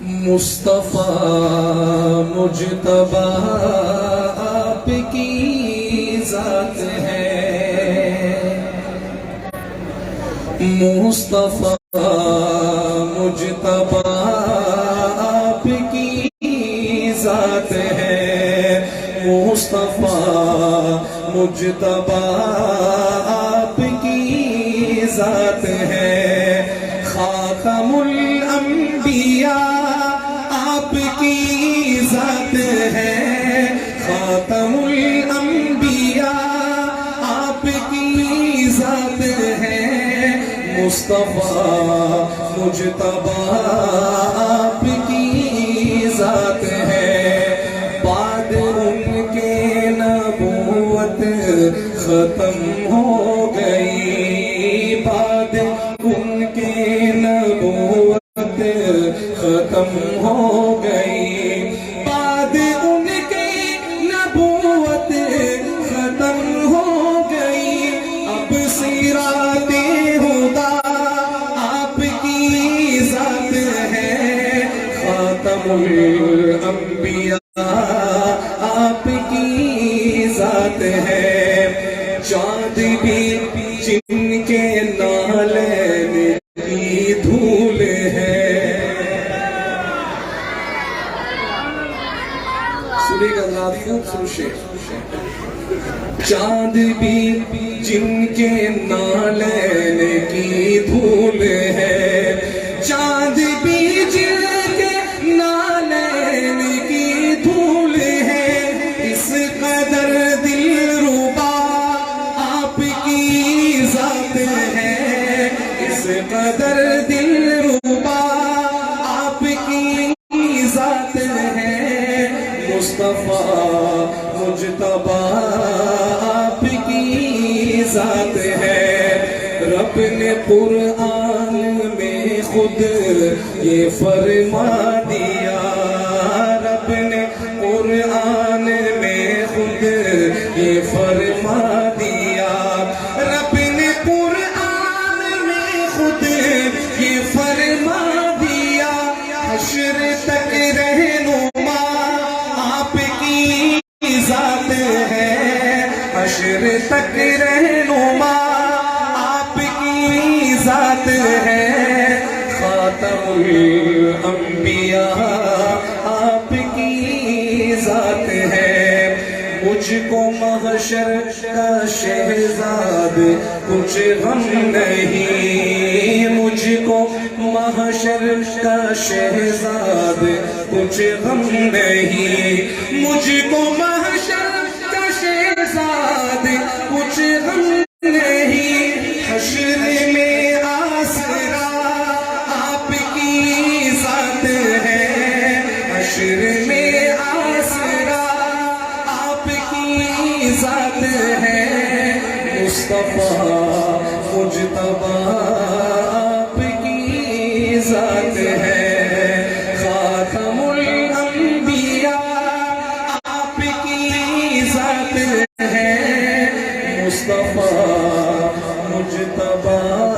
مصطفیٰ مجتبیٰ آپ کی ذات ہے، مصطفیٰ مجتبیٰ آپ کی ذات ہے، مصطفیٰ مجتبیٰ آپ کی ذات ہے، خاتم الانبیاء آپ کی ذات ہے، خاتم الانبیاء آپ کی ذات ہے، مصطفیٰ مجتبیٰ آپ کی ذات ہے، بعد ان کے نبوت ختم ہو گئی، بعد ان کے نبوت ختم ہو گئی، بعد ان کی نبوت ختم ہو گئی، اب سیرات ہدا آپ کی ذات ہے، خاتم الانبیاء آپ کی ذات ہے، چاند بھی جن کے نالین کی دھول ہے، سنے گا ناظرین خوبصورت شعر، چاند بھی جن کے نالین کی دھول ہے، چاند بھی جن کے نالین کی دھول ہے، اس قدر دلربا آپ کی ذات ہے، اس قدر دلربا آپ کی ذات ہے، مصطفیٰ مجتبیٰ آپ کی ذات ہے، رب نے قرآن میں خود یہ فرما دیا، رب نے قرآن میں خود یہ فرما دیا، رب نے قرآن میں خود یہ فرما دیا، حشر تک رہنما آپ کی ذات ہے، حشر تک رہنما آپ کی ذات ہے، خاتم الانبیاء آپ کی ذات ہے، مجھ کو محشر کا شہزاد کچھ غم نہیں، مجھ کو محشر کا شہزاد کچھ غم نہیں، مجھ کو محشر کا شہزاد کچھ غم نہیں، حشر میں آسرا آپ کی ذات ہے، حشر میں آسرا آپ کی ذات ہے، مصطفیٰ مجتبیٰ آپ کی ذات ہے، خاتم الانبیاء آپ کی ذات ہے، مصطفیٰ مجتبیٰ